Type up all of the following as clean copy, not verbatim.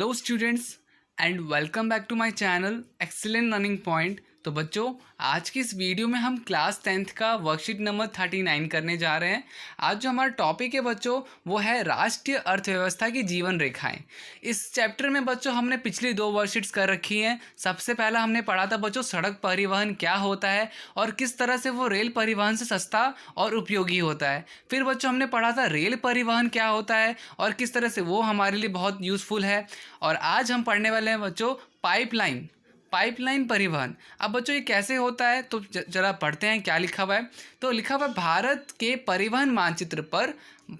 Hello students and welcome back to my channel excellent learning point. तो बच्चों, आज की इस वीडियो में हम क्लास 10th का वर्कशीट नंबर 39 करने जा रहे हैं। आज जो हमारा टॉपिक है बच्चों, वो है राष्ट्रीय अर्थव्यवस्था की जीवन रेखाएं। इस चैप्टर में बच्चों हमने पिछली 2 वर्कशीट्स कर रखी हैं। सबसे पहला हमने पढ़ा था बच्चों सड़क परिवहन क्या होता है और किस तरह से वो रेल परिवहन से सस्ता और उपयोगी होता है। फिर बच्चों हमने पढ़ा था रेल परिवहन क्या होता है और किस तरह से वो हमारे लिए बहुत यूज़फुल है। और आज हम पढ़ने वाले हैं बच्चों पाइपलाइन परिवहन। अब बच्चों ये कैसे होता है, तो जरा पढ़ते हैं क्या लिखा हुआ है। तो लिखा हुआ है, भारत के परिवहन मानचित्र पर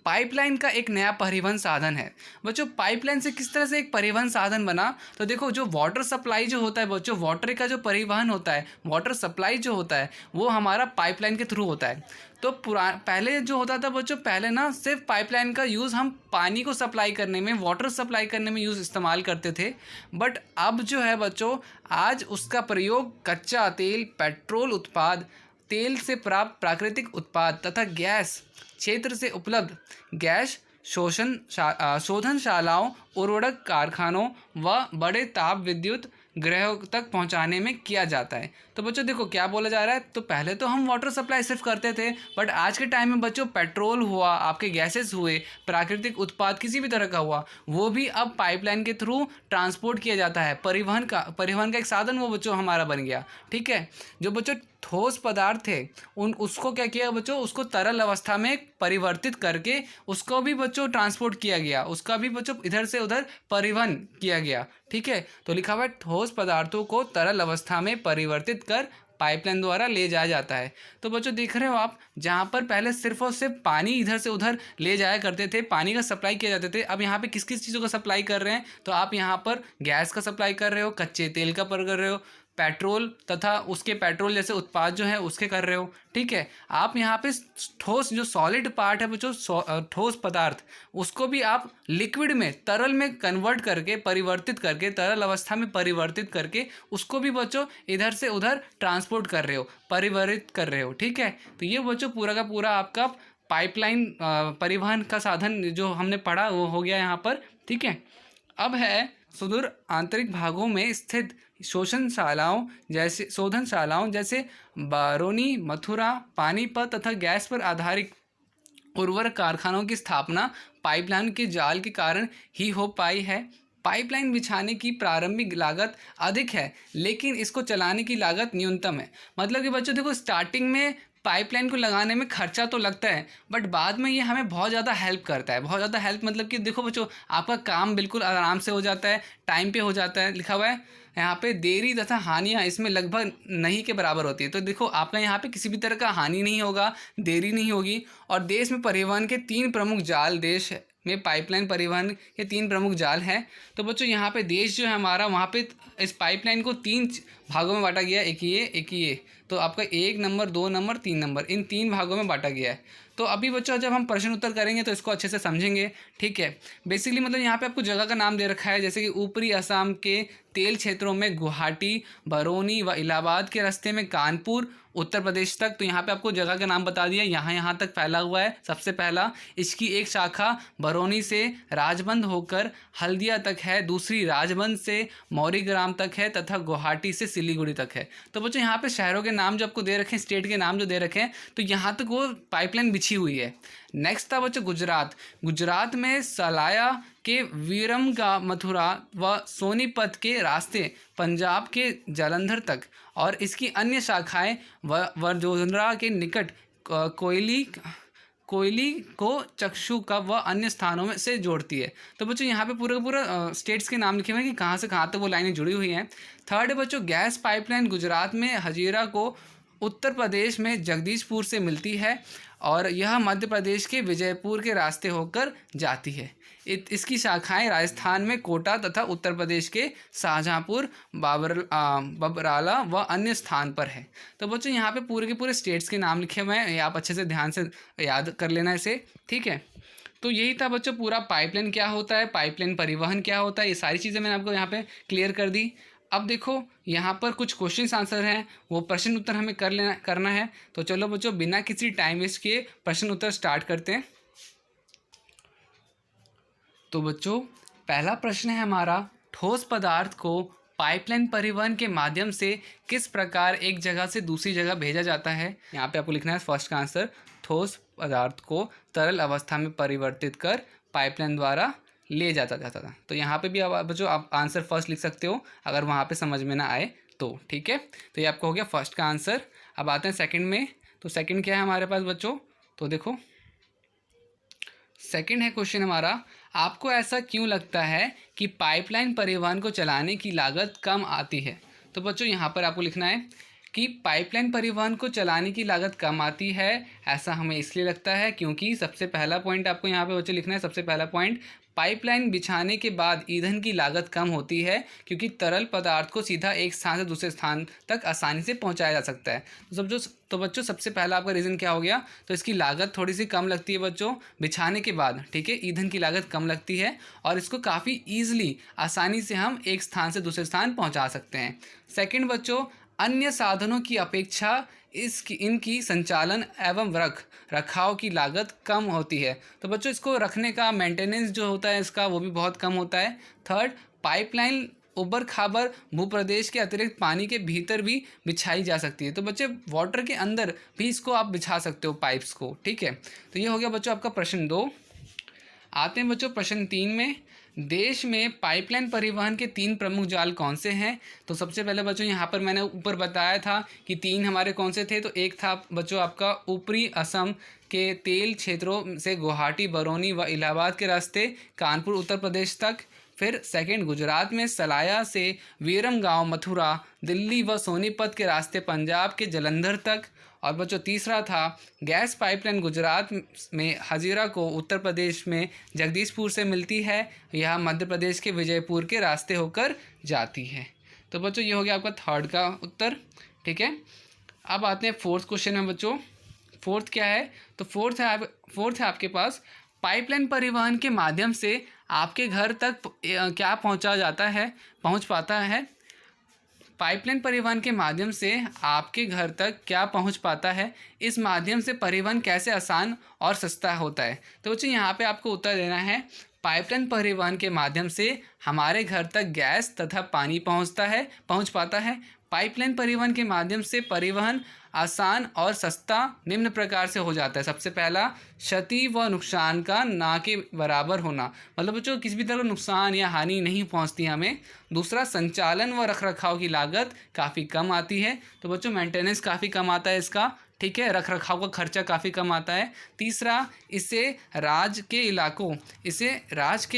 पाइपलाइन का एक नया परिवहन साधन है। बच्चों, पाइपलाइन से किस तरह से एक परिवहन साधन बना, तो देखो जो वाटर सप्लाई जो होता है बच्चों, वाटर का जो परिवहन होता है, वाटर सप्लाई जो होता है वो हमारा पाइपलाइन के थ्रू होता है। तो पहले जो होता था बच्चों, पहले ना सिर्फ पाइपलाइन का यूज़ हम पानी को सप्लाई करने में, वाटर सप्लाई करने में इस्तेमाल करते थे। बट अब जो है बच्चों, आज उसका प्रयोग कच्चा तेल, पेट्रोल उत्पाद, तेल से प्राप्त प्राकृतिक उत्पाद तथा गैस क्षेत्र से उपलब्ध गैस शोधनशालाओं, उर्वरक कारखानों व बड़े ताप विद्युत गृहों तक पहुंचाने में किया जाता है। तो बच्चों देखो क्या बोला जा रहा है, तो पहले तो हम वाटर सप्लाई सिर्फ करते थे, बट आज के टाइम में बच्चों पेट्रोल हुआ, आपके गैसेस हुए, प्राकृतिक उत्पाद किसी भी तरह का हुआ, वो भी अब पाइपलाइन के थ्रू ट्रांसपोर्ट किया जाता है। परिवहन का एक साधन वो बच्चों हमारा बन गया। ठीक है, जो बच्चों ठोस पदार्थ थे उसको क्या किया बच्चों, उसको तरल अवस्था में परिवर्तित करके उसको भी बच्चों ट्रांसपोर्ट किया गया, उसका भी बच्चों इधर से उधर परिवहन किया गया। ठीक है, तो लिखा हुआ है ठोस पदार्थों को तरल अवस्था में परिवर्तित कर पाइपलाइन द्वारा ले जाया जाता है। तो बच्चों देख रहे हो आप, जहाँ पर पहले सिर्फ और सिर्फ पानी इधर से उधर ले जाया करते थे, पानी का सप्लाई किया जाते थे, अब यहाँ पे किस किस चीज़ों का सप्लाई कर रहे हैं, तो आप यहाँ पर गैस का सप्लाई कर रहे हो, कच्चे तेल का कर रहे हो, पेट्रोल तथा उसके पेट्रोल जैसे उत्पाद जो है उसके कर रहे हो। ठीक है, आप यहाँ पे ठोस जो सॉलिड पार्ट है बच्चों, ठोस पदार्थ, उसको भी आप लिक्विड में, तरल में कन्वर्ट करके, परिवर्तित करके, तरल अवस्था में परिवर्तित करके उसको भी बच्चों इधर से उधर ट्रांसपोर्ट कर रहे हो, परिवर्तित कर रहे हो। ठीक है, तो ये बच्चों पूरा का पूरा आपका पाइपलाइन परिवहन का साधन जो हमने पढ़ा वो हो गया यहाँ पर। ठीक है, अब है सुदूर आंतरिक भागों में स्थित शोधनशालाओं जैसे बारोनी, मथुरा, पानीपत तथा गैस पर आधारित उर्वरक कारखानों की स्थापना पाइपलाइन के जाल के कारण ही हो पाई है। पाइपलाइन बिछाने की प्रारंभिक लागत अधिक है, लेकिन इसको चलाने की लागत न्यूनतम है। मतलब कि बच्चों देखो, स्टार्टिंग में पाइपलाइन को लगाने में खर्चा तो लगता है, बट बाद में ये हमें बहुत ज़्यादा हेल्प करता है। बहुत ज़्यादा हेल्प मतलब कि देखो बच्चों, आपका काम बिल्कुल आराम से हो जाता है, टाइम पे हो जाता है। लिखा हुआ है यहाँ पे देरी तथा हानियाँ इसमें लगभग नहीं के बराबर होती है। तो देखो आपका यहाँ पे किसी भी तरह का हानि नहीं होगा, देरी नहीं होगी। और देश में परिवहन के 3 प्रमुख जाल, देश में पाइपलाइन परिवहन के 3 प्रमुख जाल हैं। तो बच्चों यहाँ पे देश जो है हमारा, वहाँ पे इस पाइपलाइन को 3 भागों में बांटा गया है, एक ये। तो आपका 1 नंबर, 2 नंबर, 3 नंबर, इन 3 भागों में बांटा गया है। तो अभी बच्चों जब हम प्रश्न उत्तर करेंगे तो इसको अच्छे से समझेंगे। ठीक है, बेसिकली मतलब यहाँ पे आपको जगह का नाम दे रखा है, जैसे कि ऊपरी असम के तेल क्षेत्रों में गुवाहाटी, बरौनी व इलाहाबाद के रास्ते में कानपुर, उत्तर प्रदेश तक। तो यहाँ पे आपको जगह का नाम बता दिया, यहाँ तक फैला हुआ है। सबसे पहला, इसकी एक शाखा बरौनी से राजबंद होकर हल्दिया तक है, दूसरी राजबंद से मौरीग्राम तक है तथा गुवाहाटी से सिलीगुड़ी तक है। तो बच्चों यहाँ पे शहरों के नाम जो आपको दे रखे हैं, स्टेट के नाम जो दे रखे हैं, तो यहाँ तक वो पाइपलाइन बिछी हुई है। नेक्स्ट था बच्चों गुजरात में सलाया के वीरमगा, मथुरा व सोनीपत के रास्ते पंजाब के जालंधर तक, और इसकी अन्य शाखाएं वडोदरा के निकट कोयली को चक्षु का व अन्य स्थानों में से जोड़ती है। तो बच्चों यहाँ पे पूरा स्टेट्स के नाम लिखे हुए हैं कि कहाँ से कहाँ तक वो लाइनें जुड़ी हुई हैं। थर्ड है बच्चों गैस पाइपलाइन गुजरात में हजीरा को उत्तर प्रदेश में जगदीशपुर से मिलती है और यह मध्य प्रदेश के विजयपुर के रास्ते होकर जाती है। इसकी शाखाएं राजस्थान में कोटा तथा उत्तर प्रदेश के शाहजहाँपुर, बबराला व अन्य स्थान पर है। तो बच्चों यहाँ पे पूरे के पूरे स्टेट्स के नाम लिखे हुए हैं, ये आप अच्छे से ध्यान से याद कर लेना इसे। ठीक है, तो यही था बच्चों पूरा पाइपलाइन क्या होता है, पाइपलाइन परिवहन क्या होता है, ये सारी चीज़ें मैंने आपको यहाँ पे क्लियर कर दी। अब देखो यहाँ पर कुछ क्वेश्चन आंसर हैं, वो प्रश्न उत्तर हमें करना है। तो चलो बच्चों बिना किसी टाइम वेस्ट किए प्रश्न उत्तर स्टार्ट करते हैं। तो बच्चों पहला प्रश्न है हमारा, ठोस पदार्थ को पाइपलाइन परिवहन के माध्यम से किस प्रकार एक जगह से दूसरी जगह भेजा जाता है। यहाँ पे आपको लिखना है फर्स्ट का आंसर, ठोस पदार्थ को तरल अवस्था में परिवर्तित कर पाइपलाइन द्वारा ले जाता था। तो यहाँ पे भी आप आंसर फर्स्ट लिख सकते हो अगर वहाँ पे समझ में ना आए तो, ठीक है। तो ये आपको हो गया फर्स्ट का आंसर। अब आते हैं सेकंड में। तो सेकंड क्या है हमारे पास बच्चों, तो देखो सेकंड है क्वेश्चन हमारा, आपको ऐसा क्यों लगता है कि पाइपलाइन परिवहन को चलाने की लागत कम आती है। तो बच्चों यहाँ पर आपको लिखना है कि पाइपलाइन परिवहन को चलाने की लागत कम आती है। ऐसा हमें इसलिए लगता है क्योंकि सबसे पहला पॉइंट आपको यहाँ पे बच्चों लिखना है, सबसे पहला पॉइंट, पाइपलाइन बिछाने के बाद ईंधन की लागत कम होती है क्योंकि तरल पदार्थ को सीधा एक स्थान से दूसरे स्थान तक आसानी से पहुंचाया जा सकता है। तो बच्चों सबसे पहला आपका रीज़न क्या हो गया, तो इसकी लागत थोड़ी सी कम लगती है बच्चों बिछाने के बाद, ठीक है। ईंधन की लागत कम लगती है और इसको काफ़ी ईजिली आसानी से हम एक स्थान से दूसरे स्थान पहुँचा सकते हैं। सेकेंड बच्चों, अन्य साधनों की अपेक्षा इनकी संचालन एवं रखाव की लागत कम होती है। तो बच्चों इसको रखने का मेंटेनेंस जो होता है इसका वो भी बहुत कम होता है। थर्ड, पाइपलाइन ऊबड़ खाबड़ भूप्रदेश के अतिरिक्त पानी के भीतर भी बिछाई जा सकती है। तो बच्चे वाटर के अंदर भी इसको आप बिछा सकते हो पाइप्स को, ठीक है। तो ये हो गया बच्चों आपका प्रश्न 2। आते हैं बच्चों प्रश्न 3 में, देश में पाइपलाइन परिवहन के 3 प्रमुख जाल कौन से हैं। तो सबसे पहले बच्चों यहाँ पर मैंने ऊपर बताया था कि 3 हमारे कौन से थे। तो एक था बच्चों आपका ऊपरी असम के तेल क्षेत्रों से गुवाहाटी, बरौनी व इलाहाबाद के रास्ते कानपुर उत्तर प्रदेश तक। फिर सेकंड, गुजरात में सलाया से विरमगांव, मथुरा, दिल्ली व सोनीपत के रास्ते पंजाब के जलंधर तक। और बच्चों तीसरा था गैस पाइपलाइन गुजरात में हजीरा को उत्तर प्रदेश में जगदीशपुर से मिलती है, यह मध्य प्रदेश के विजयपुर के रास्ते होकर जाती है। तो बच्चों ये हो गया आपका थर्ड का उत्तर, ठीक है। अब आते हैं फोर्थ क्वेश्चन में बच्चों। फोर्थ क्या है, तो फोर्थ है आपके पास, पाइपलाइन परिवहन के माध्यम से आपके घर तक क्या पहुंच पाता है। पाइपलाइन परिवहन के माध्यम से आपके घर तक क्या पहुंच पाता है, इस माध्यम से परिवहन कैसे आसान और सस्ता होता है। तो बच्चों यहाँ पे आपको उत्तर देना है, पाइपलाइन परिवहन के माध्यम से हमारे घर तक गैस तथा पानी पहुंच पाता है। पाइपलाइन परिवहन के माध्यम से परिवहन आसान और सस्ता निम्न प्रकार से हो जाता है। सबसे पहला, क्षति व नुकसान का ना के बराबर होना, मतलब बच्चों किसी भी तरह का नुकसान या हानि नहीं पहुंचती हमें। दूसरा, संचालन व रखरखाव की लागत काफ़ी कम आती है। तो बच्चों मेंटेनेंस काफ़ी कम आता है इसका, ठीक है, रखरखाव का खर्चा काफ़ी कम आता है। तीसरा, इसे राज्य के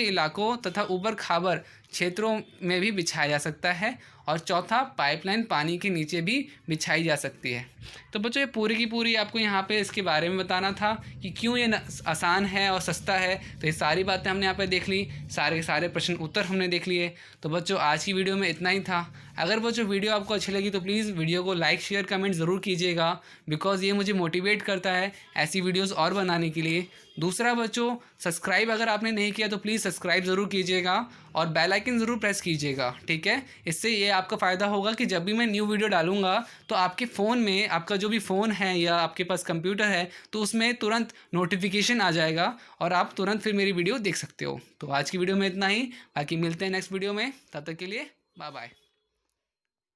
इलाकों तथा ऊबड़ खाबड़ क्षेत्रों में भी बिछाया जा सकता है। और चौथा, पाइपलाइन पानी के नीचे भी बिछाई जा सकती है। तो बच्चों ये पूरी की पूरी आपको यहाँ पे इसके बारे में बताना था कि क्यों ये आसान है और सस्ता है। तो ये सारी बातें हमने यहाँ पे देख ली, सारे के सारे प्रश्न उत्तर हमने देख लिए। तो बच्चों आज की वीडियो में इतना ही था। अगर बच्चों वीडियो आपको अच्छी लगी तो प्लीज़ वीडियो को लाइक शेयर कमेंट ज़रूर कीजिएगा, बिकॉज़ ये मुझे मोटिवेट करता है ऐसी वीडियोज़ और बनाने के लिए। दूसरा बच्चों, सब्सक्राइब अगर आपने नहीं किया तो प्लीज़ सब्सक्राइब ज़रूर कीजिएगा और बेल आइकन ज़रूर प्रेस कीजिएगा, ठीक है। इससे ये आपका फ़ायदा होगा कि जब भी मैं न्यू वीडियो डालूंगा तो आपके फ़ोन में, आपका जो भी फ़ोन है या आपके पास कंप्यूटर है, तो उसमें तुरंत नोटिफिकेशन आ जाएगा और आप तुरंत फिर मेरी वीडियो देख सकते हो। तो आज की वीडियो में इतना ही, बाकी मिलते हैं नेक्स्ट वीडियो में, तब तक के लिए बाय बाय।